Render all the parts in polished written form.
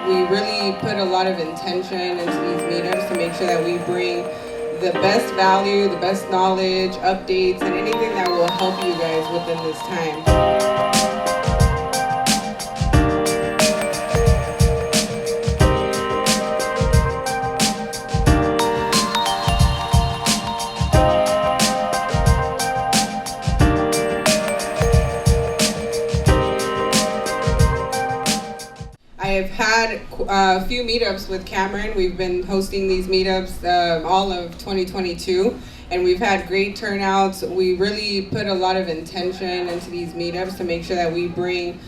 we really put a lot of intention into these meetups to make sure that we bring the best value, the best knowledge, updates, and anything that will help you guys within this time. I've had a few meetups with Cameron. We've been hosting these meetups all of 2022, and we've had great turnouts. We really put a lot of intention into these meetups to make sure that we bring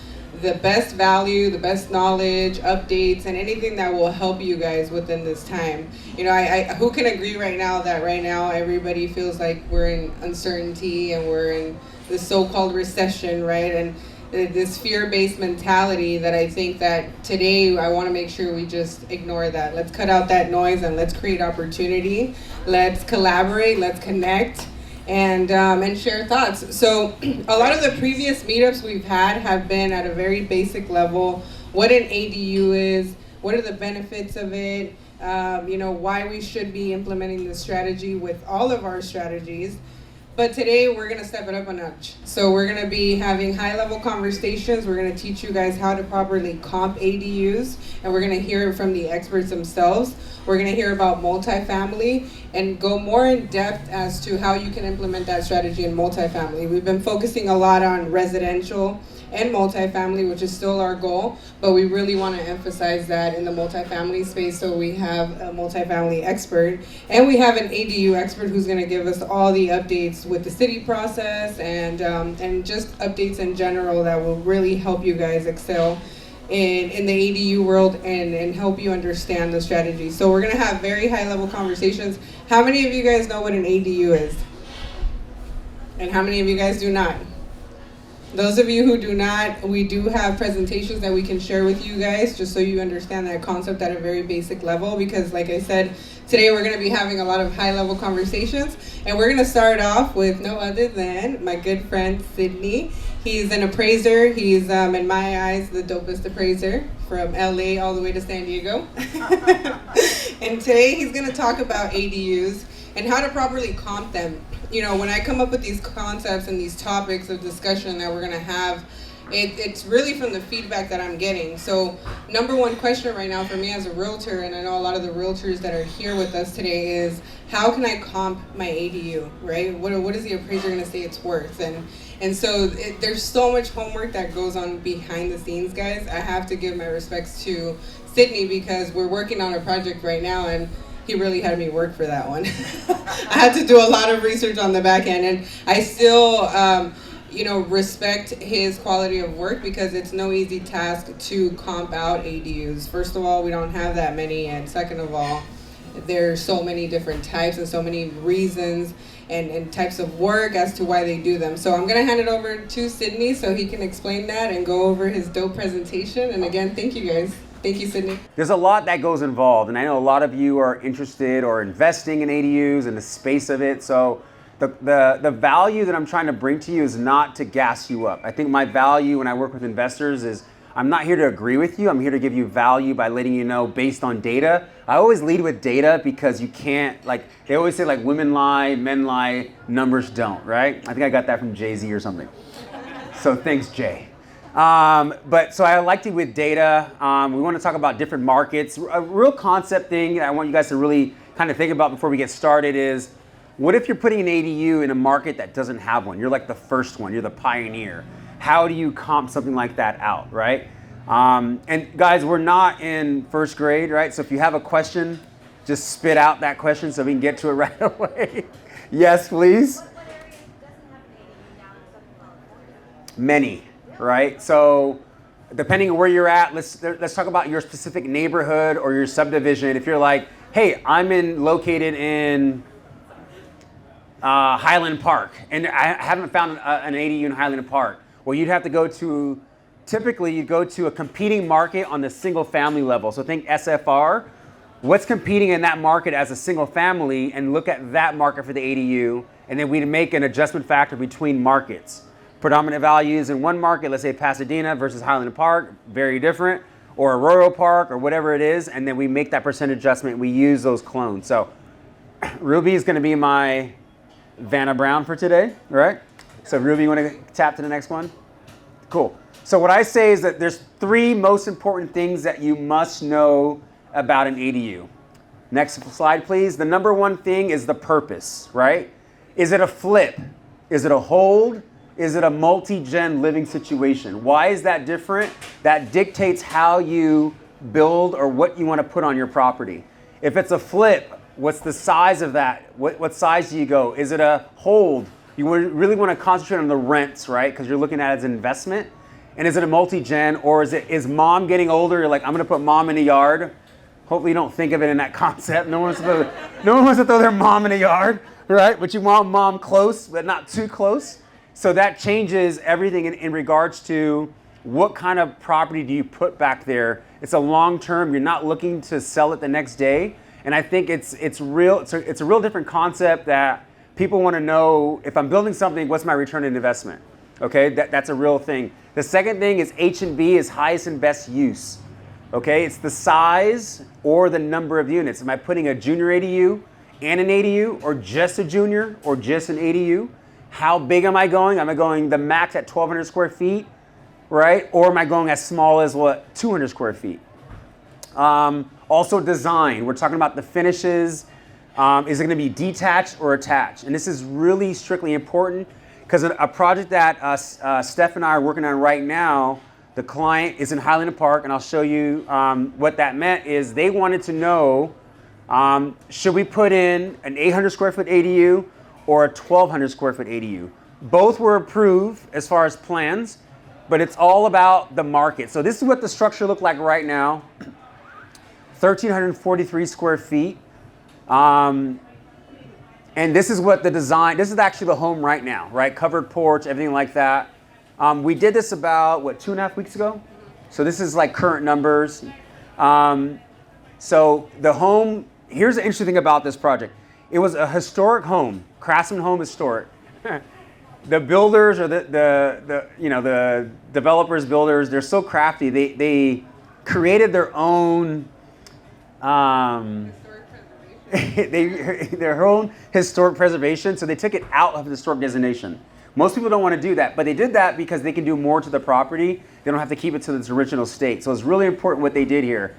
the best value, the best knowledge, updates, and anything that will help you guys within this time. You know, who can agree right now that right now everybody feels like we're in uncertainty and we're in this so-called recession, right? And this fear-based mentality that I think that today I want to make sure we just ignore that. Let's cut out that noise and let's create opportunity. Let's collaborate, let's connect, and share thoughts. So a lot of the previous meetups we've had have been at a very basic level. What an ADU is, what are the benefits of it, why we should be implementing this strategy with all of our strategies. But today we're going to step it up a notch. So we're going to be having high-level conversations. We're going to teach you guys how to properly comp ADUs, and we're going to hear from the experts themselves. We're going to hear about multifamily and go more in depth as to how you can implement that strategy in multifamily. We've been focusing a lot on residential and multifamily, which is still our goal, but we really want to emphasize that in the multifamily space. So we have a multifamily expert and we have an ADU expert who's going to give us all the updates with the city process and just updates in general that will really help you guys excel in the ADU world and help you understand the strategy. So we're going to have very high level conversations. How many of you guys know what an ADU is? And how many of you guys do not? Those of you who do not, we do have presentations that we can share with you guys just so you understand that concept at a very basic level, because like I said, today we're going to be having a lot of high-level conversations, and we're going to start off with no other than my good friend Sydney. He's an appraiser. He's, in my eyes, the dopest appraiser from LA all the way to San Diego. And today he's going to talk about ADUs and how to properly comp them. You know, when I come up with these concepts and these topics of discussion that we're going to have, it's really from the feedback that I'm getting. So number one question right now for me as a realtor, and I know a lot of the realtors that are here with us today, is how can I comp my ADU, right? What is the appraiser going to say it's worth? And so there's so much homework that goes on behind the scenes, guys. I have to give my respects to Sydney because we're working on a project right now, and he really had me work for that one. I had to do a lot of research on the back end, and I still, respect his quality of work because it's no easy task to comp out ADUs. First of all, we don't have that many, and second of all, there's so many different types and so many reasons and types of work as to why they do them. So I'm gonna hand it over to Sydney so he can explain that and go over his dope presentation. And again, thank you guys. Thank you, Sydney. There's a lot that goes involved, and I know a lot of you are interested or investing in ADUs and the space of it. So the value that I'm trying to bring to you is not to gas you up. I think my value when I work with investors is I'm not here to agree with you. I'm here to give you value by letting you know based on data. I always lead with data because you can't, they always say women lie, men lie, numbers don't, right? I think I got that from Jay-Z or something. So thanks, Jay. But so I like to with data. We want to talk about different markets. A real concept thing that I want you guys to really kind of think about before we get started is, what if you're putting an ADU in a market that doesn't have one? You're like the first one, you're the pioneer. How do you comp something like that out, right? And guys, we're not in first grade, right? So if you have a question, just spit out that question so we can get to it right away. Yes, please. Many. Right? So depending on where you're at, let's talk about your specific neighborhood or your subdivision. If you're like, hey, located in Highland Park, and I haven't found an ADU in Highland Park, well, you'd have to typically you go to a competing market on the single family level. So think SFR. What's competing in that market as a single family, and look at that market for the ADU, and then we'd make an adjustment factor between markets. Predominant values in one market, let's say Pasadena versus Highland Park, very different. or Arroyo Park or whatever it is, and then we make that percent adjustment. We use those clones. So Ruby is going to be my Vanna Brown for today, right? So Ruby, you want to tap to the next one? Cool. So what I say is that there's 3 most important things that you must know about an ADU. Next slide, please. The number 1 thing is the purpose, right? Is it a flip? Is it a hold? Is it a multi-gen living situation? Why is that different? That dictates how you build or what you want to put on your property. If it's a flip, what's the size of that? What size do you go? Is it a hold? You really want to concentrate on the rents, right? Because you're looking at it as an investment. And is it a multi-gen, or is mom getting older? You're like, I'm going to put mom in a yard. Hopefully you don't think of it in that concept. No one wants to throw their mom in a yard, right? But you want mom close, but not too close. So that changes everything in regards to what kind of property do you put back there. It's a long term. You're not looking to sell it the next day. And I think it's a real different concept that people want to know, if I'm building something, what's my return on investment? Okay, that's a real thing. The second thing is H&B is highest and best use. Okay, it's the size or the number of units. Am I putting a junior ADU and an ADU, or just a junior, or just an ADU? How big am I going? Am I going the max at 1,200 square feet, right? Or am I going as small as 200 square feet? Also design. We're talking about the finishes. Is it going to be detached or attached? And this is really strictly important because a project that Steph and I are working on right now, the client is in Highland Park, and I'll show you what that meant is they wanted to know, should we put in an 800 square foot ADU or a 1,200 square foot ADU? Both were approved as far as plans, but it's all about the market. So this is what the structure looked like right now. 1,343 square feet. And this is what the design, this is actually the home right now, right? Covered porch, everything like that. We did this about, 2.5 weeks ago? So this is like current numbers. So the home, here's the interesting thing about this project. It was a historic home, Craftsman Home Historic. The builders or the developers, builders, they're so crafty. They created their own their own historic preservation, so they took it out of historic designation. Most people don't want to do that, but they did that because they can do more to the property. They don't have to keep it to its original state. So it's really important what they did here.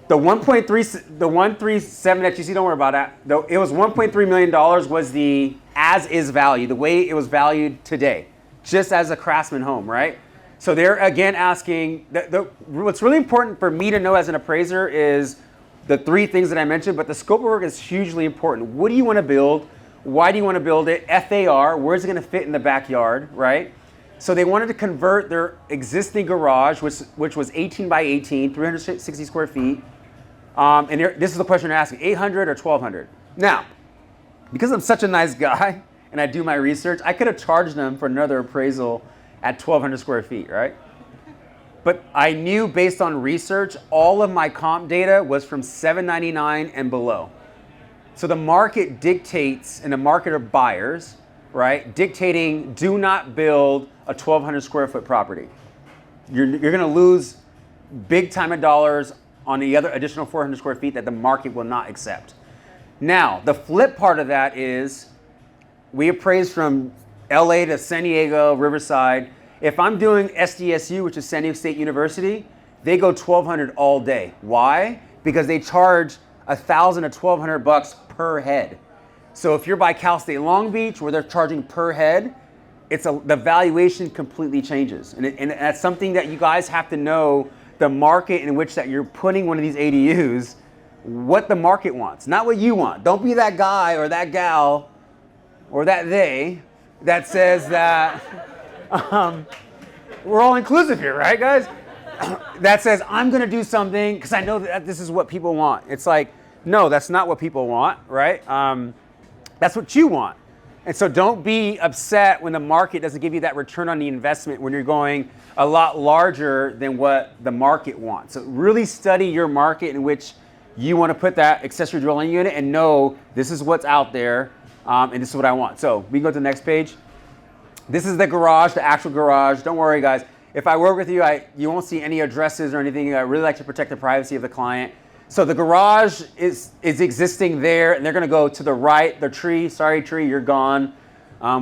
The 137 that you see, don't worry about that. Though it was $1.3 million was the as-is value, the way it was valued today, just as a Craftsman home, right? So they're again asking, what's really important for me to know as an appraiser is the 3 things that I mentioned, but the scope of work is hugely important. What do you want to build? Why do you want to build it? FAR, where's it going to fit in the backyard, right? So they wanted to convert their existing garage, which was 18 by 18, 360 square feet. And this is the question they're asking, 800 or 1,200? Now, because I'm such a nice guy and I do my research, I could have charged them for another appraisal at 1,200 square feet, right? But I knew based on research, all of my comp data was from 799 and below. So the market dictates, and the market of buyers, right, dictating do not build a 1,200 square foot property. You're going to lose big time of dollars on the other additional 400 square feet that the market will not accept. Now, the flip part of that is we appraise from LA to San Diego, Riverside. If I'm doing SDSU, which is San Diego State University, they go 1,200 all day. Why? Because they charge $1,000 to $1,200 per head. So if you're by Cal State Long Beach, where they're charging per head, the valuation completely changes. And that's something that you guys have to know, the market in which that you're putting one of these ADUs, what the market wants, not what you want. Don't be that guy or that gal or that they that says that we're all inclusive here, right, guys? That says, I'm going to do something because I know that this is what people want. It's like, no, that's not what people want, right? That's what you want. And so don't be upset when the market doesn't give you that return on the investment when you're going a lot larger than what the market wants. So really study your market in which you want to put that accessory dwelling unit and know this is what's out there and this is what I want. So we can go to the next page. This is the garage, the actual garage. Don't worry, guys. if I work with you, you won't see any addresses or anything. I really like to protect the privacy of the client. So the garage is existing there, and they're going to go to the right. The tree, sorry tree, you're gone.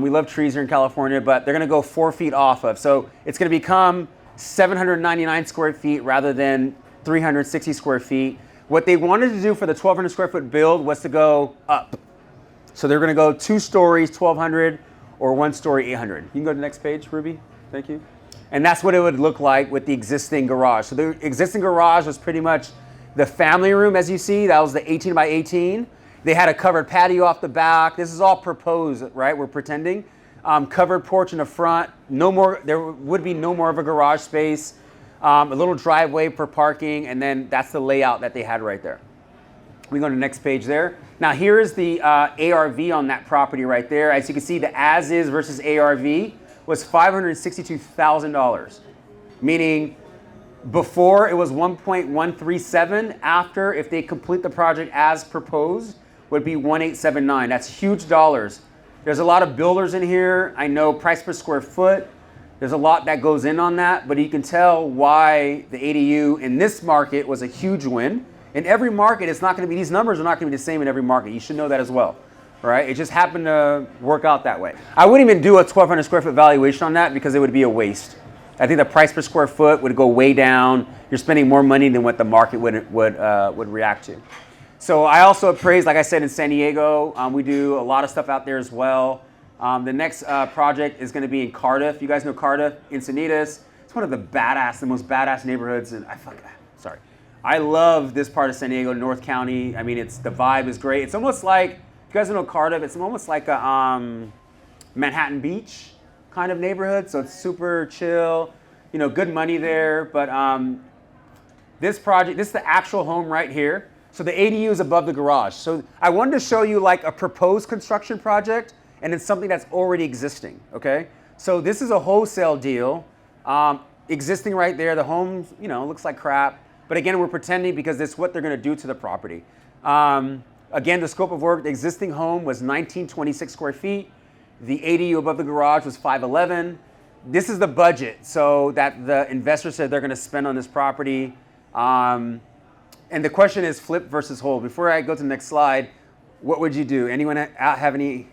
We love trees here in California, but they're going to go 4 feet off of. So it's going to become 799 square feet rather than 360 square feet. What they wanted to do for the 1,200 square foot build was to go up. So they're going to go 2 stories, 1,200, or 1 story, 800. You can go to the next page, Ruby. Thank you. And that's what it would look like with the existing garage. So the existing garage was pretty much the family room, as you see. That was the 18 by 18. They had a covered patio off the back. This is all proposed, right? We're pretending. Covered porch in the front. No more. There would be no more of a garage space. A little driveway for parking, and then that's the layout that they had right there. We go to the next page there. Now here is the ARV on that property right there. As you can see, the as-is versus ARV was $562,000, meaning before it was 1.137. After, if they complete the project as proposed, would be 1.879. That's huge dollars. There's a lot of builders in here. I know price per square foot. There's a lot that goes in on that, but you can tell why the ADU in this market was a huge win. In every market, it's not going to be, these numbers are not going to be the same in every market. You should know that as well, right? It just happened to work out that way. I wouldn't even do a 1,200 square foot valuation on that because it would be a waste. I think the price per square foot would go way down. You're spending more money than what the market would react to. So I also appraise, like I said, in San Diego. We do a lot of stuff out there as well. The next project is going to be in Cardiff. You guys know Cardiff, Encinitas. It's one of the most badass neighborhoods. And I love this part of San Diego, North County. I mean, the vibe is great. It's almost like, you guys know Cardiff, it's almost like a Manhattan Beach kind of neighborhood. So it's super chill, good money there. But this project, this is the actual home right here. So the ADU is above the garage. So I wanted to show you like a proposed construction project and it's something that's already existing, okay? So this is a wholesale deal, existing right there. The home, looks like crap. But again, we're pretending because this is what they're gonna do to the property. Again, the scope of work, the existing home was 1926 square feet. The ADU above the garage was 511. This is the budget, so that the investor said they're gonna spend on this property. And the question is flip versus hold. Before I go to the next slide, what would you do? Anyone have any,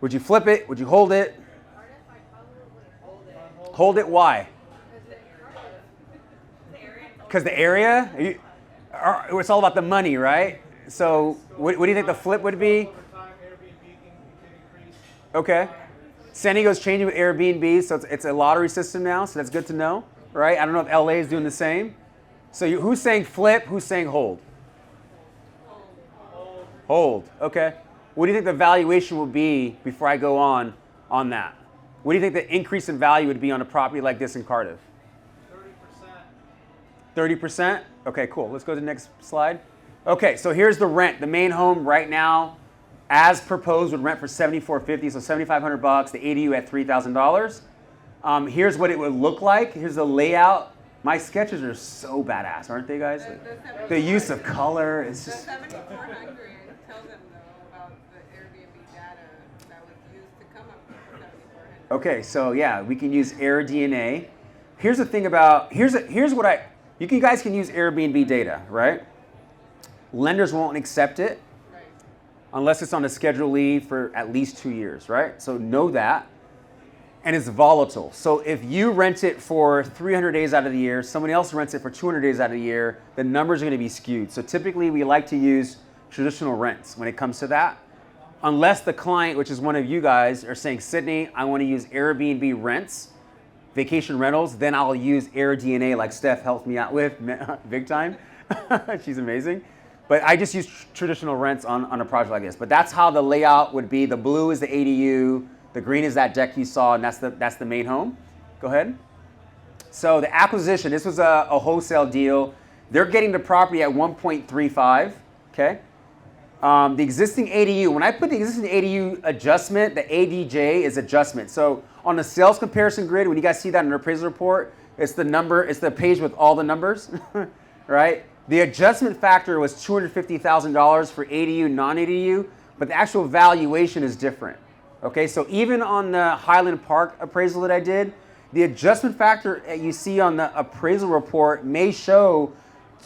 would you flip it? Would you hold it? Hold it, why? Because the area? It's all about the money, right? So what do you think the flip would be? Okay. San Diego's changing with Airbnb, so it's a lottery system now, so that's good to know, right? I don't know if LA is doing the same. So who's saying flip, who's saying hold? Hold, okay. What do you think the valuation will be before I go on that? What do you think the increase in value would be on a property like this in Cardiff? 30%. 30%? Okay, cool. Let's go to the next slide. Okay, so here's the rent. The main home right now, as proposed, would rent for $7,450, so $7,500. The ADU at $3,000. Here's what it would look like. Here's the layout. My sketches are so badass, aren't they, guys? The use of color is just. The 7400 tells them though about the Airbnb data that was used to come up with the 7400. Okay, so yeah, we can use AirDNA. Here's the thing about here's what you guys can use Airbnb data, right? Lenders won't accept it unless it's on a scheduled leave for at least 2 years, right? So know that. And it's volatile. So if you rent it for 300 days out of the year, someone else rents it for 200 days out of the year, the numbers are going to be skewed. So typically we like to use traditional rents when it comes to that. Unless the client, which is one of you guys, are saying, Sydney, I want to use Airbnb rents, vacation rentals, then I'll use AirDNA like Steph helped me out with big time. She's amazing. But I just use traditional rents on a project like this. But that's how the layout would be. The blue is the ADU. The green is that deck you saw, and that's the main home. Go ahead. So the acquisition, this was a wholesale deal. They're getting the property at 1.35, okay? The existing ADU, when I put the existing ADU adjustment, the ADJ is adjustment. So on the sales comparison grid, when you guys see that in the appraisal report, it's the page with all the numbers, right? The adjustment factor was $250,000 for ADU, non-ADU, but the actual valuation is different. Okay, so even on the Highland Park appraisal that I did, The adjustment factor that you see on the appraisal report may show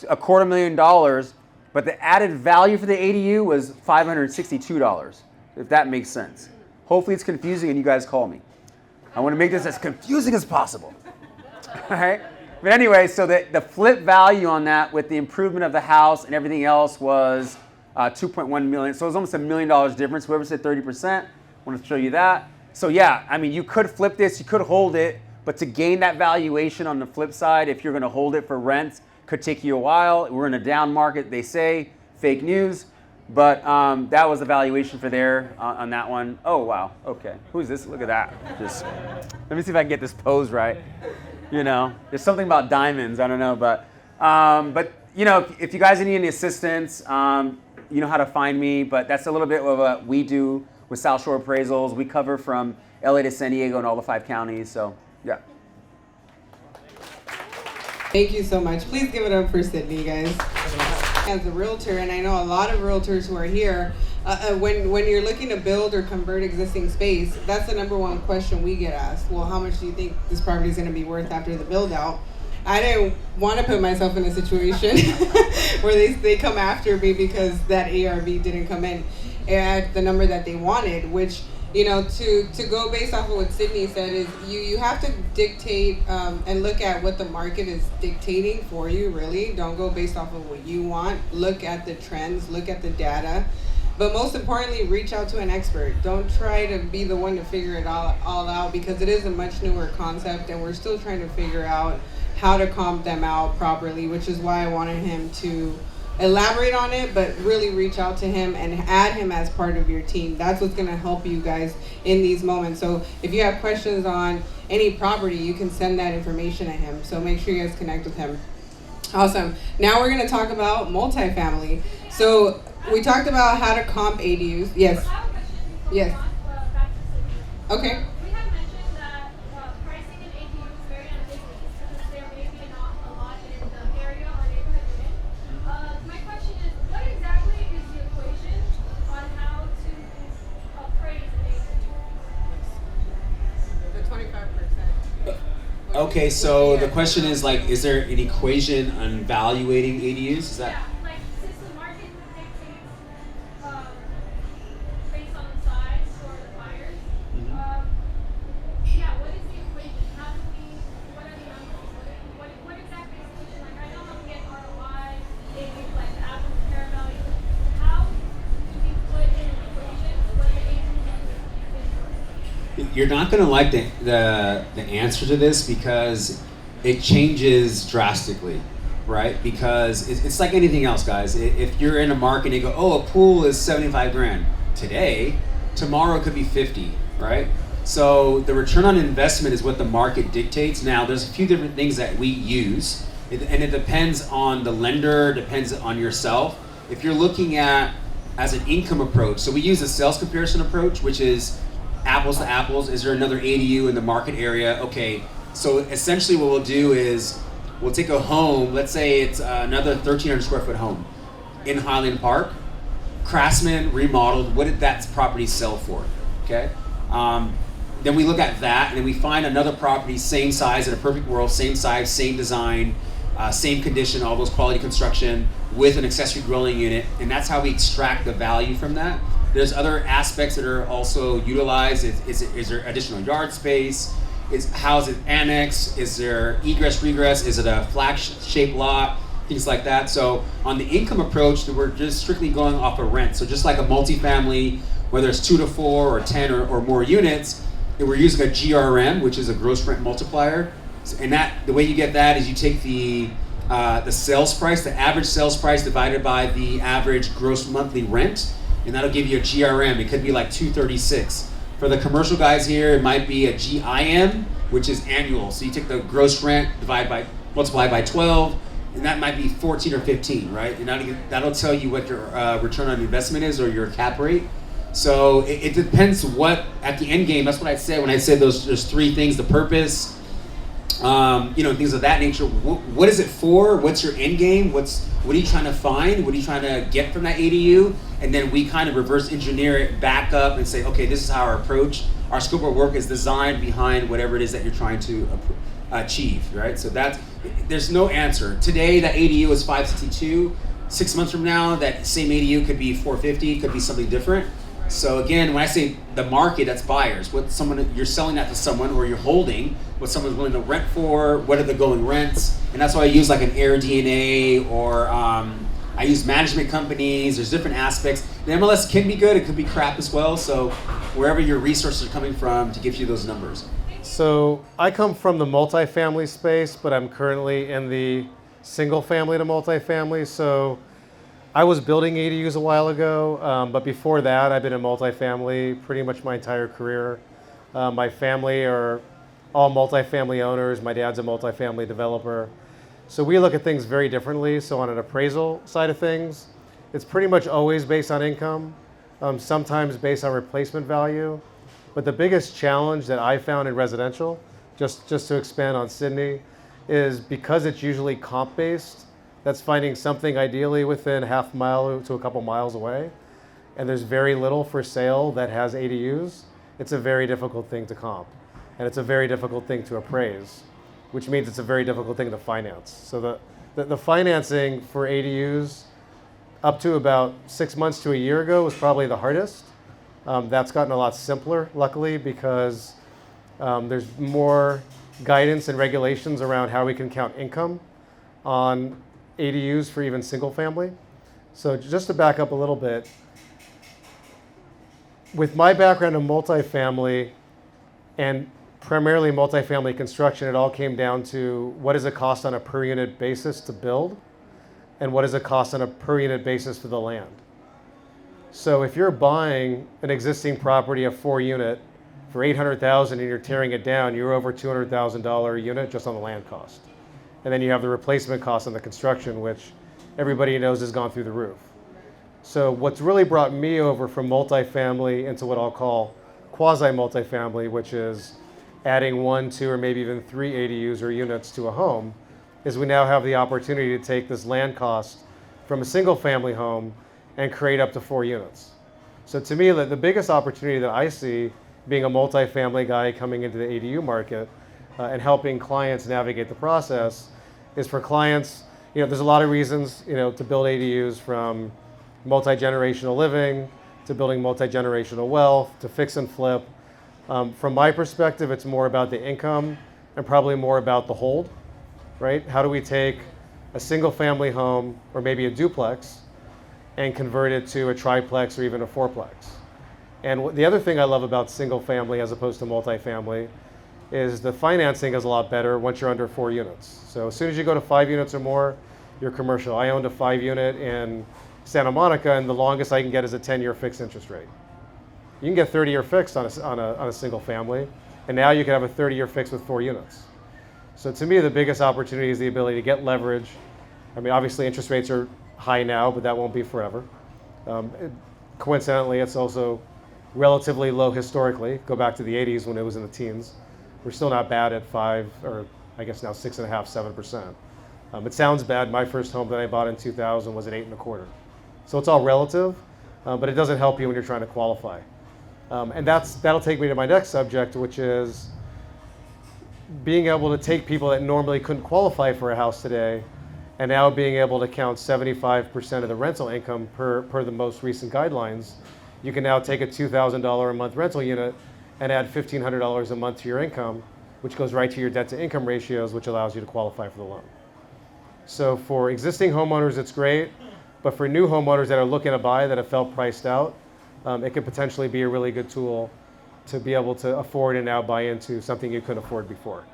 $250,000, but the added value for the ADU was $562, if that makes sense. Hopefully it's confusing and you guys call me. I want to make this as confusing as possible. All right? But anyway, so the flip value on that with the improvement of the house and everything else was 2.1 million. So it was almost $1 million difference. Whoever said 30%, I want to show you that. So yeah, I mean, you could flip this, you could hold it, but to gain that valuation on the flip side, if you're going to hold it for rent, could take you a while. We're in a down market, they say, fake news. But that was the valuation for there on that one. Oh, wow. Okay. Who's this? Look at that. Just let me see if I can get this pose right. You know, there's something about diamonds. I don't know. But you know, if you guys need any assistance, you know how to find me. But that's a little bit of what we do with South Shore Appraisals. We cover from LA to San Diego and all the 5 counties. So, yeah. Thank you so much. Please give it up for Sydney, guys. As a realtor, and I know a lot of realtors who are here, when you're looking to build or convert existing space, that's the number one question we get asked. Well, how much do you think this property is going to be worth after the build out? I didn't want to put myself in a situation where they come after me because that ARV didn't come in at the number that they wanted, which, you know, to go based off of what Sydney said is you have to dictate and look at what the market is dictating for you, really. Don't go based off of what you want. Look at the trends, look at the data. But most importantly, reach out to an expert. Don't try to be the one to figure it all out, because it is a much newer concept and we're still trying to figure out how to comp them out properly, which is why I wanted him to elaborate on it, but really reach out to him and add him as part of your team. That's what's going to help you guys in these moments. So if you have questions on any property, you can send that information to him. So make sure you guys connect with him. Awesome. Now we're going to talk about multifamily. So we talked about how to comp ADUs. Yes. Yes. Okay. Okay, so the question is, like, is there an equation on evaluating ADUs? Is that? Yeah, like, since the market dictates based on the size or the buyers, yeah, what is the equation? How do we, what are the numbers? What exactly is the equation? Like, I know how we get ROI, ADU, like the apples to fair value. How do we put in an equation what the ADU is? You're not going to like the answer to this because it changes drastically, right? Because it's like anything else, guys. If you're in a market and you go, oh, a pool is 75 grand today, tomorrow it could be 50, right? So the return on investment is what the market dictates. Now, there's a few different things that we use, and it depends on the lender, depends on yourself. If you're looking at as an income approach, so we use a sales comparison approach, which is apples to apples. Is there another ADU in the market area? Okay, so essentially what we'll do is we'll take a home, let's say it's another 1,300 square foot home in Highland Park, Craftsman, remodeled, what did that property sell for, okay? Then we look at that and then we find another property, same size, in a perfect world, same size, same design, same condition, all those quality construction with an accessory dwelling unit, and that's how we extract the value from that. There's other aspects that are also utilized. Is there additional yard space? How is it annexed? Is there egress, regress? Is it a flag-shaped lot? Things like that. So on the income approach, we're just strictly going off of rent. So just like a multifamily, whether it's 2 to 4 or 10 or more units, we're using a GRM, which is a gross rent multiplier. And that the way you get that is you take the sales price, the average sales price divided by the average gross monthly rent, and that'll give you a GRM. It could be like 236. For the commercial guys here, it might be a GIM, which is annual. So you take the gross rent, multiply by 12, and that might be 14 or 15, right? And that'll tell you what your return on investment is or your cap rate. So it depends what, at the end game, that's what I'd say when I said there's 3 things: the purpose, things of that nature. What is it for? What's your end game? What are you trying to find? What are you trying to get from that ADU? And then we kind of reverse engineer it back up and say, okay, this is how our approach our scope of work is designed behind whatever it is that you're trying to achieve, right? So there's no answer. Today, that ADU is 562. 6 months from now, that same ADU could be 450, could be something different. So again, when I say the market, that's buyers. What you're selling that to someone, or you're holding what someone's willing to rent for. What are the going rents? And that's why I use like an AirDNA, or I use management companies. There's different aspects. The MLS can be good. It could be crap as well. So wherever your resources are coming from to give you those numbers. So I come from the multifamily space, but I'm currently in the single family to multifamily. So I was building ADUs a while ago, but before that, I've been in multifamily pretty much my entire career. My family are all multifamily owners. My dad's a multifamily developer. So we look at things very differently. So on an appraisal side of things, it's pretty much always based on income, sometimes based on replacement value. But the biggest challenge that I found in residential, just to expand on Sydney, is because it's usually comp-based, that's finding something ideally within half mile to a couple miles away, and there's very little for sale that has ADUs. It's a very difficult thing to comp, and it's a very difficult thing to appraise, which means it's a very difficult thing to finance. So the financing for ADUs up to about 6 months to a year ago was probably the hardest. That's gotten a lot simpler, luckily, because there's more guidance and regulations around how we can count income on ADUs for even single family. So just to back up a little bit, with my background in multifamily and primarily multifamily construction, it all came down to what is it cost on a per unit basis to build, and what is it cost on a per unit basis for the land. So if you're buying an existing property of 4 unit for $800,000 and you're tearing it down, you're over $200,000 a unit just on the land cost. And then you have the replacement cost on the construction, which everybody knows has gone through the roof. So what's really brought me over from multifamily into what I'll call quasi-multifamily, which is adding 1, 2, or maybe even 3 ADUs or units to a home, is we now have the opportunity to take this land cost from a single family home and create up to 4 units. So to me, the biggest opportunity that I see being a multifamily guy coming into the ADU market and helping clients navigate the process is for clients, there's a lot of reasons, to build ADUs, from multi-generational living to building multi-generational wealth to fix and flip. From my perspective, it's more about the income and probably more about the hold, right? How do we take a single family home or maybe a duplex and convert it to a triplex or even a fourplex? And the other thing I love about single family as opposed to multifamily is the financing is a lot better once you're under 4 units. So as soon as you go to 5 units or more, you're commercial. I owned a 5 unit in Santa Monica, and the longest I can get is a 10-year fixed interest rate. You can get 30-year fixed on a single family, and now you can have a 30-year fixed with 4 units. So to me, the biggest opportunity is the ability to get leverage. I mean, obviously interest rates are high now, but that won't be forever. Coincidentally, it's also relatively low historically. Go back to the 80s when it was in the teens. We're still not bad at 5, or I guess now 6.5%, 7%. It sounds bad. My first home that I bought in 2000 was at 8.25. So it's all relative, but it doesn't help you when you're trying to qualify. And that'll take me to my next subject, which is being able to take people that normally couldn't qualify for a house today, and now being able to count 75% of the rental income per the most recent guidelines. You can now take a $2,000 a month rental unit and add $1,500 a month to your income, which goes right to your debt to income ratios, which allows you to qualify for the loan. So for existing homeowners, it's great, but for new homeowners that are looking to buy that have felt priced out, it could potentially be a really good tool to be able to afford and now buy into something you couldn't afford before.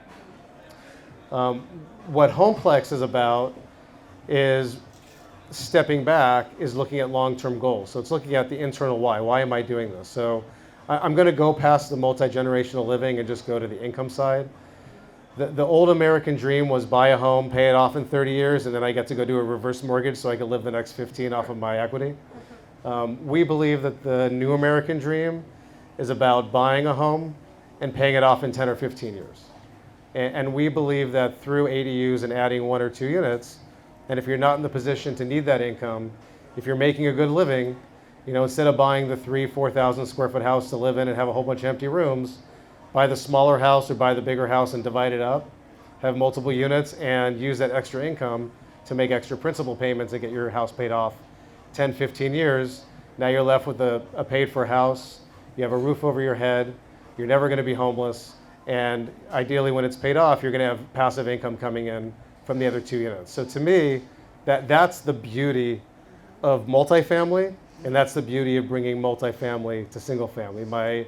What Homeplex is about is stepping back, is looking at long-term goals. So it's looking at the internal why. Why am I doing this? So I'm going to go past the multi-generational living and just go to the income side. The old American dream was buy a home, pay it off in 30 years, and then I get to go do a reverse mortgage so I can live the next 15 off of my equity. We believe that the new American dream is about buying a home and paying it off in 10 or 15 years. And we believe that through ADUs and adding 1 or 2 units, and if you're not in the position to need that income, if you're making a good living Instead of buying the 4,000 square foot house to live in and have a whole bunch of empty rooms, buy the smaller house or buy the bigger house and divide it up, have multiple units, and use that extra income to make extra principal payments and get your house paid off 10, 15 years. Now you're left with a paid for house, you have a roof over your head, you're never going to be homeless, and ideally when it's paid off, you're going to have passive income coming in from the other 2 units. So to me, that's the beauty of multifamily, and that's the beauty of bringing multifamily to single family. My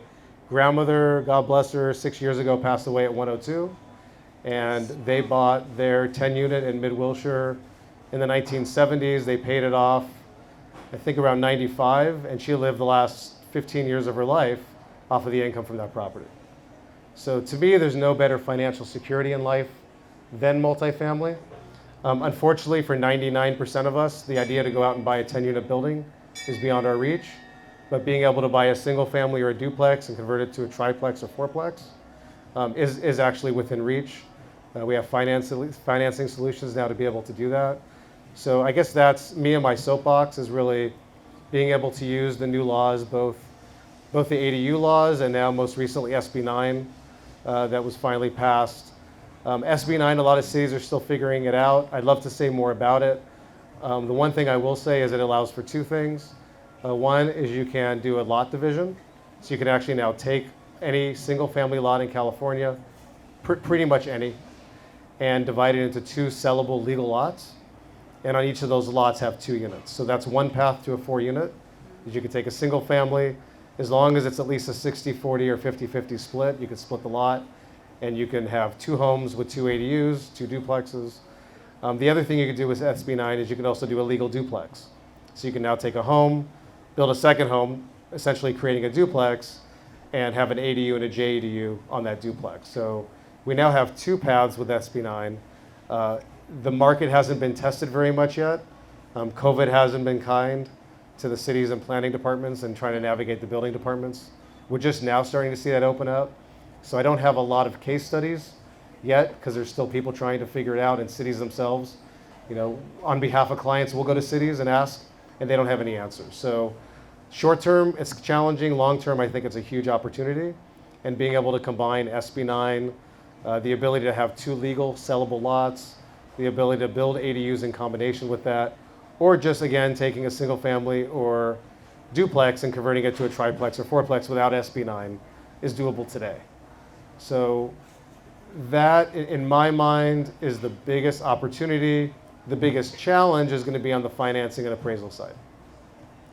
grandmother, God bless her, 6 years ago passed away at 102, and they bought their 10 unit in Mid-Wilshire in the 1970s. They paid it off, I think around 95, and she lived the last 15 years of her life off of the income from that property. So to me, there's no better financial security in life than multifamily. Unfortunately, for 99% of us, the idea to go out and buy a 10-unit building is beyond our reach. But being able to buy a single family or a duplex and convert it to a triplex or fourplex is actually within reach. We have financing solutions now to be able to do that. So I guess that's me and my soapbox, is really being able to use the new laws, both the ADU laws and now most recently SB 9 that was finally passed. SB 9, a lot of cities are still figuring it out. I'd love to say more about it. The one thing I will say is it allows for 2 things. One is you can do a lot division. So you can actually now take any single family lot in California, pretty much any, and divide it into 2 sellable legal lots. And on each of those lots have 2 units. So that's one path to a 4-unit. Is you can take a single family, as long as it's at least a 60-40 or 50-50 split, you can split the lot, and you can have 2 homes with 2 ADUs, 2 duplexes. The other thing you can do with SB 9 is you can also do a legal duplex. So you can now take a home, build a second home, essentially creating a duplex, and have an ADU and a JADU on that duplex. So we now have 2 paths with SB 9. The market hasn't been tested very much yet. COVID hasn't been kind to the cities and planning departments and trying to navigate the building departments. We're just now starting to see that open up. So I don't have a lot of case studies yet, because there's still people trying to figure it out, and cities themselves, on behalf of clients, will go to cities and ask, and they don't have any answers. So short term, it's challenging. Long term, I think it's a huge opportunity. And being able to combine SB 9, the ability to have 2 legal sellable lots, the ability to build ADUs in combination with that, or just, again, taking a single family or duplex and converting it to a triplex or fourplex without SB 9 is doable today. So that, in my mind, is the biggest opportunity. The biggest challenge is going to be on the financing and appraisal side.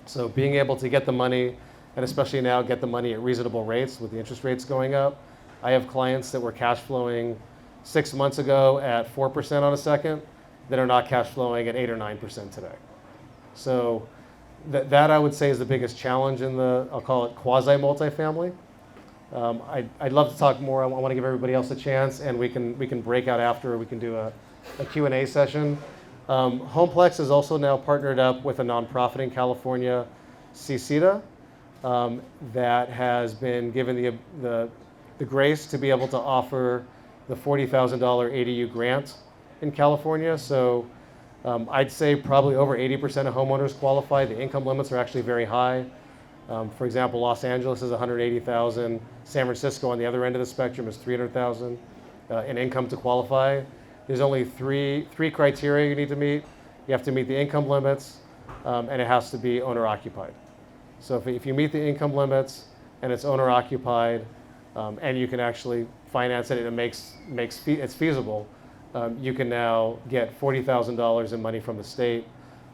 So being able to get the money, and especially now get the money at reasonable rates with the interest rates going up. I have clients that were cash flowing 6 months ago at 4% on a second that are not cash flowing at 8 or 9% today. So that I would say is the biggest challenge in the, I'll call it quasi multifamily. I'd love to talk more. I want to give everybody else a chance, and we can break out after, or we can do a Q&A session. Homeplex is also now partnered up with a nonprofit in California, CCETA, that has been given the grace to be able to offer the $40,000 ADU grant in California. So I'd say probably over 80% of homeowners qualify. The income limits are actually very high. For example, Los Angeles is $180,000. San Francisco, on the other end of the spectrum, is $300,000 in income to qualify. There's only three criteria you need to meet. You have to meet the income limits, and it has to be owner-occupied. So if you meet the income limits and it's owner-occupied, and you can actually finance it and it's feasible, you can now get $40,000 in money from the state.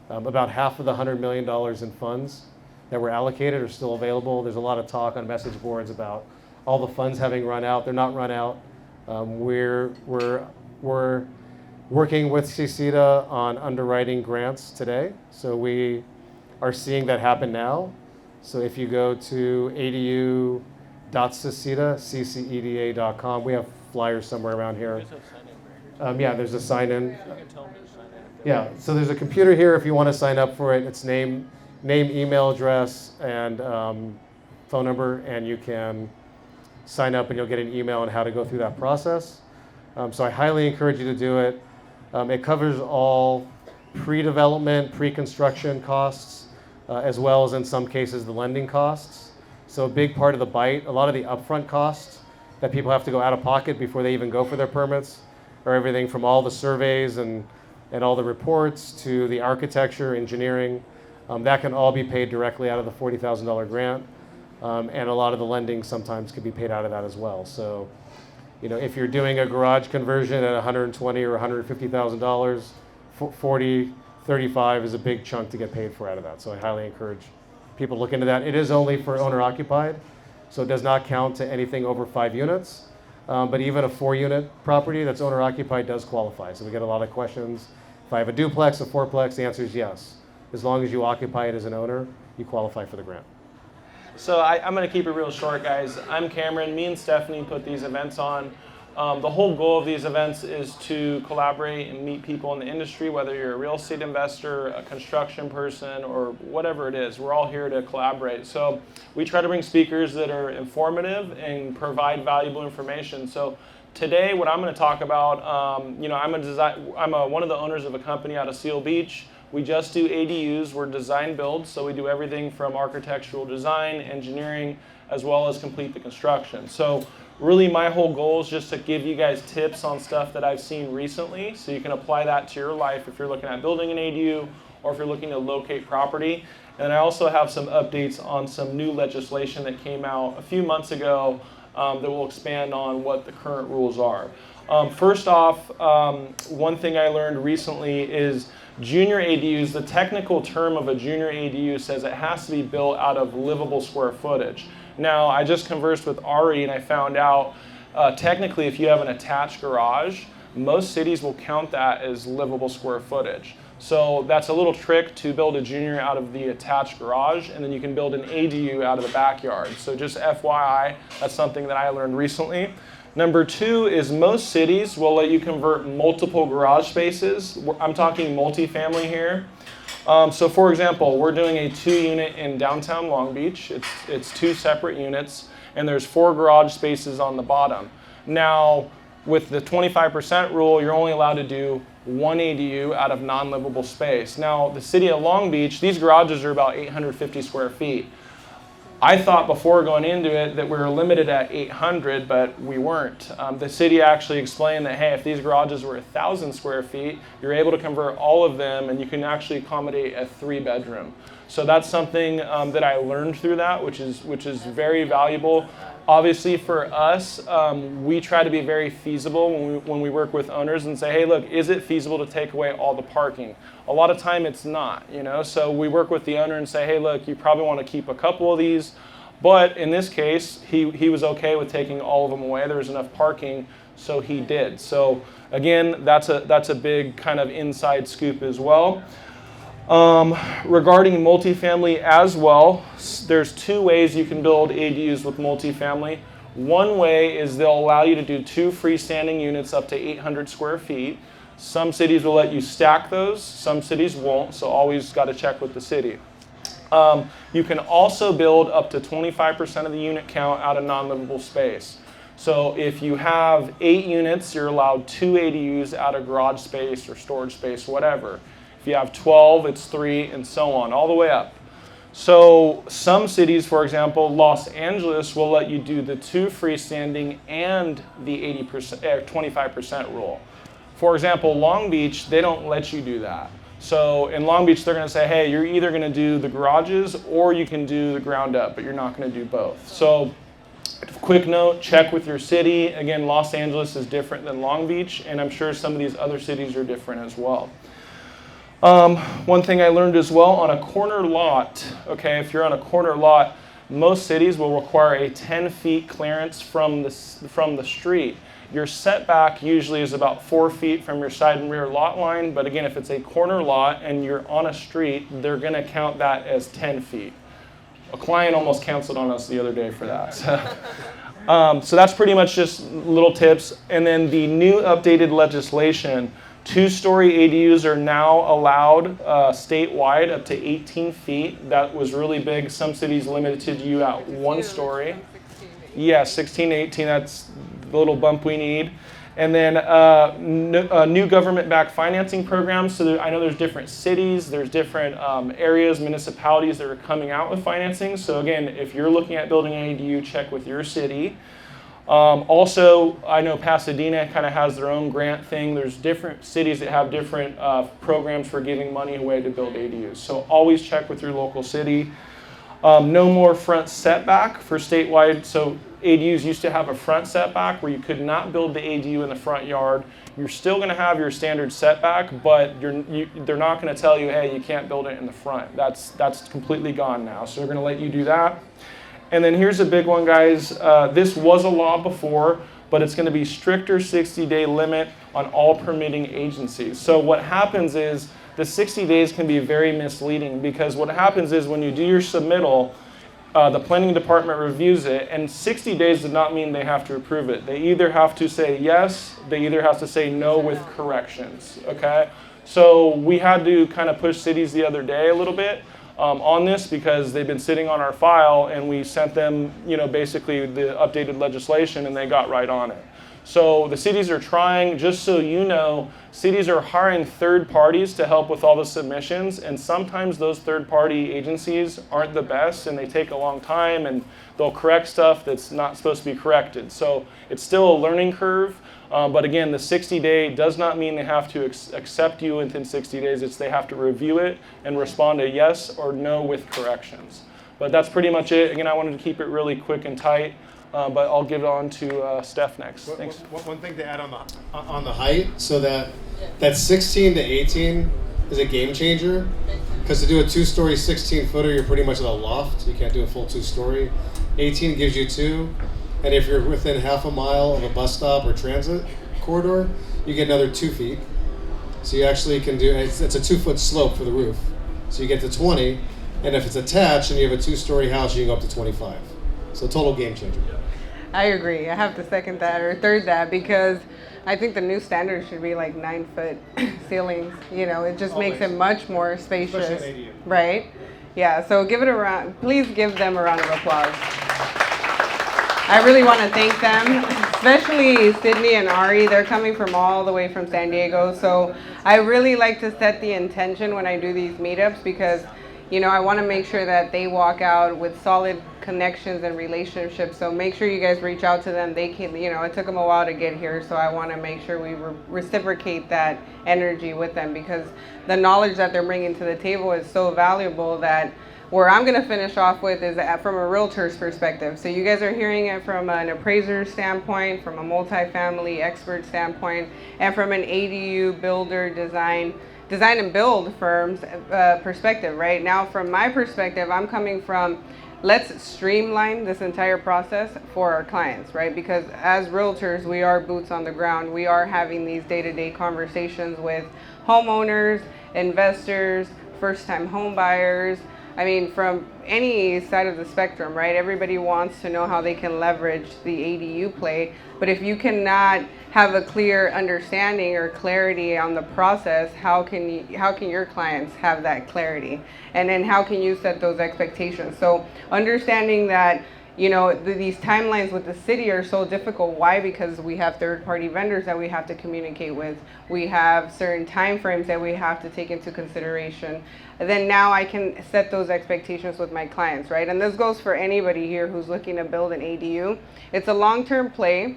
About half of the $100 million in funds that were allocated are still available. There's a lot of talk on message boards about all the funds having run out. They're not run out. We're working with CCETA on underwriting grants today. So we are seeing that happen now. So if you go to adu.ceceta.com, we have flyers somewhere around here. Yeah, there's a sign-in. Yeah, so there's a computer here if you want to sign up for it. It's name, email address, and phone number, and you can sign up and you'll get an email on how to go through that process. So I highly encourage you to do it. It covers all pre-development, pre-construction costs. as well as in some cases the lending costs. So a big part of the bite, a lot of the upfront costs that people have to go out of pocket before they even go for their permits, are everything from all the surveys and all the reports to the architecture, engineering. That can all be paid directly out of the $40,000 grant. And a lot of the lending sometimes could be paid out of that as well. So, if you're doing a garage conversion at $120,000 or $150,000, 40, 35 is a big chunk to get paid for out of that. So I highly encourage people to look into that. It is only for owner occupied, so it does not count to anything over 5 units. But even a 4-unit property that's owner occupied does qualify. So we get a lot of questions. If I have a duplex, a fourplex, the answer is yes. As long as you occupy it as an owner, you qualify for the grant. So I'm going to keep it real short, guys. I'm Cameron. Me and Stephanie put these events on. The whole goal of these events is to collaborate and meet people in the industry, whether you're a real estate investor, a construction person, or whatever it is. We're all here to collaborate. So we try to bring speakers that are informative and provide valuable information. So today, what I'm going to talk about, I'm one of the owners of a company out of Seal Beach. We just do ADUs. We're design build, so we do everything from architectural design, engineering, as well as complete the construction. So really my whole goal is just to give you guys tips on stuff that I've seen recently, so you can apply that to your life if you're looking at building an ADU or if you're looking to locate property. And I also have some updates on some new legislation that came out a few months ago that will expand on what the current rules are. First off, one thing I learned recently is junior ADUs, the technical term of a junior ADU says it has to be built out of livable square footage. Now, I just conversed with Ari and I found out technically if you have an attached garage, most cities will count that as livable square footage. So that's a little trick to build a junior out of the attached garage, and then you can build an ADU out of the backyard. So just FYI, that's something that I learned recently. Number 2 is most cities will let you convert multiple garage spaces. I'm talking multifamily here. So for example, we're doing a 2-unit in downtown Long Beach. It's 2 separate units, and there's 4 garage spaces on the bottom. Now, with the 25% rule, you're only allowed to do 1 ADU out of non-livable space. Now, the city of Long Beach, these garages are about 850 square feet. I thought before going into it that we were limited at 800, but we weren't. The city actually explained that, hey, if these garages were 1,000 square feet, you're able to convert all of them and you can actually accommodate a 3-bedroom. So that's something that I learned through that, which is very valuable. Obviously for us, we try to be very feasible when we work with owners and say, hey, look, is it feasible to take away all the parking? A lot of time it's not, so we work with the owner and say, hey, look, you probably want to keep a couple of these. But in this case, he was okay with taking all of them away. There was enough parking, so he did. So again, that's a big kind of inside scoop as well. Regarding multifamily as well, there's 2 ways you can build ADUs with multifamily. One way is they'll allow you to do 2 freestanding units up to 800 square feet. Some cities will let you stack those, some cities won't, so always got to check with the city. You can also build up to 25% of the unit count out of non-livable space. So if you have 8 units, you're allowed 2 ADUs out of garage space or storage space, whatever. If you have 12, it's 3, and so on, all the way up. So some cities, for example, Los Angeles will let you do the 2 freestanding and the 25% rule. For example, Long Beach, they don't let you do that. So in Long Beach, they're going to say, hey, you're either going to do the garages or you can do the ground up, but you're not going to do both. So quick note, check with your city. Again, Los Angeles is different than Long Beach, and I'm sure some of these other cities are different as well. One thing I learned as well, on a corner lot, okay, if you're on a corner lot, most cities will require a 10 feet clearance from the street. Your setback usually is about 4 feet from your side and rear lot line, but again, if it's a corner lot and you're on a street, they're going to count that as 10 feet. A client almost canceled on us the other day for that. So that's pretty much just little tips. And then the new updated legislation, 2-story ADUs are now allowed statewide up to 18 feet. That was really big. Some cities limited you at 1 story. Yeah, 16 to 18, that's the little bump we need. And then new government-backed financing programs. So I know there's different cities, there's different areas, municipalities that are coming out with financing. So again, if you're looking at building an ADU, check with your city. Also, I know Pasadena kind of has their own grant thing. There's different cities that have different programs for giving money away to build ADUs. So always check with your local city. No more front setback for statewide. So ADUs used to have a front setback where you could not build the ADU in the front yard. You're still going to have your standard setback, but they're not going to tell you, hey, you can't build it in the front. That's completely gone now. So they're going to let you do that. And then here's a big one, guys. This was a law before, but it's going to be stricter 60-day limit on all permitting agencies. So what happens is the 60 days can be very misleading, because what happens is when you do your submittal, the planning department reviews it, and 60 days does not mean they have to approve it. They either have to say yes, they either have to say no with corrections, okay? So we had to kind of push cities the other day a little bit on this, because they've been sitting on our file, and we sent them, basically the updated legislation, and they got right on it. So the cities are trying, just so you know, cities are hiring third parties to help with all the submissions, and sometimes those third party agencies aren't the best, and they take a long time, and they'll correct stuff that's not supposed to be corrected. So it's still a learning curve, but again, the 60-day does not mean they have to accept you within 60 days. It's they have to review it and respond to yes or no with corrections. But that's pretty much it. Again, I wanted to keep it really quick and tight. But I'll give it on to Steph next. Thanks. One thing to add on the height, so that 16 to 18 is a game changer, because to do a 2-story 16-footer, you're pretty much at a loft. You can't do a full 2-story. 18 gives you 2, and if you're within half a mile of a bus stop or transit corridor, you get another 2 feet. So you actually can do, it's a 2-foot slope for the roof. So you get to 20, and if it's attached and you have a 2-story house, you can go up to 25. So total game changer. I agree. I have to second that or third that, because I think the new standard should be like 9-foot ceilings. It just makes it much more spacious, right? Yeah. So give it a round. Please give them a round of applause. I really want to thank them, especially Sydney and Ari. They're coming from all the way from San Diego. So I really like to set the intention when I do these meetups, because I want to make sure that they walk out with solid connections and relationships. So make sure you guys reach out to them. They can, it took them a while to get here. So I want to make sure we reciprocate that energy with them, because the knowledge that they're bringing to the table is so valuable. That where I'm going to finish off with is from a realtor's perspective. So you guys are hearing it from an appraiser standpoint, from a multifamily expert standpoint, and from an ADU builder design and build firm's perspective. Right now, from my perspective, I'm coming from, let's streamline this entire process for our clients, right? Because as realtors, we are boots on the ground. We are having these day-to-day conversations with homeowners, investors, first-time home buyers. I mean, from any side of the spectrum, right? Everybody wants to know how they can leverage the ADU play. But if you cannot have a clear understanding or clarity on the process, how can your clients have that clarity? And then how can you set those expectations? So understanding that, these timelines with the city are so difficult. Why? Because we have third-party vendors that we have to communicate with. We have certain time frames that we have to take into consideration. And then now I can set those expectations with my clients, right? And this goes for anybody here who's looking to build an ADU. It's a long-term play,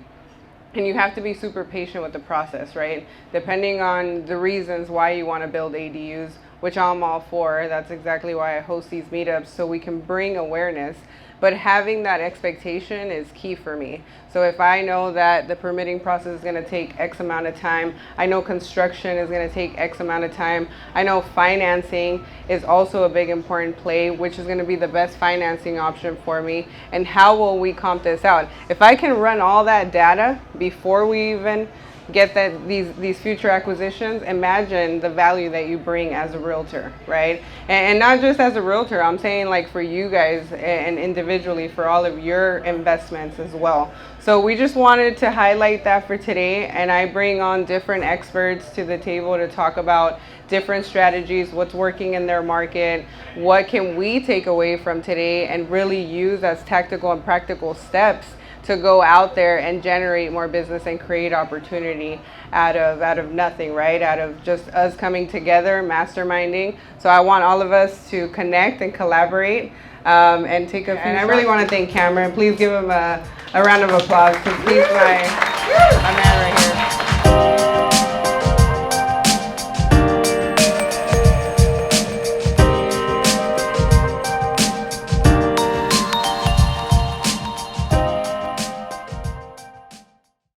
and you have to be super patient with the process, right? Depending on the reasons why you want to build ADUs, which I'm all for. That's exactly why I host these meetups, so we can bring awareness. But having that expectation is key for me. So if I know that the permitting process is going to take X amount of time, I know construction is going to take X amount of time, I know financing is also a big important play, which is going to be the best financing option for me, and how will we comp this out? If I can run all that data before we even get these future acquisitions, imagine the value that you bring as a realtor, right? And not just as a realtor, I'm saying like for you guys and individually for all of your investments as well. So we just wanted to highlight that for today, and I bring on different experts to the table to talk about different strategies, what's working in their market, what can we take away from today and really use as tactical and practical steps to go out there and generate more business and create opportunity out of nothing, right? Out of just us coming together, masterminding. So I want all of us to connect and collaborate and take a few. And I really want to thank Cameron. Please give him a round of applause because he's my man right here.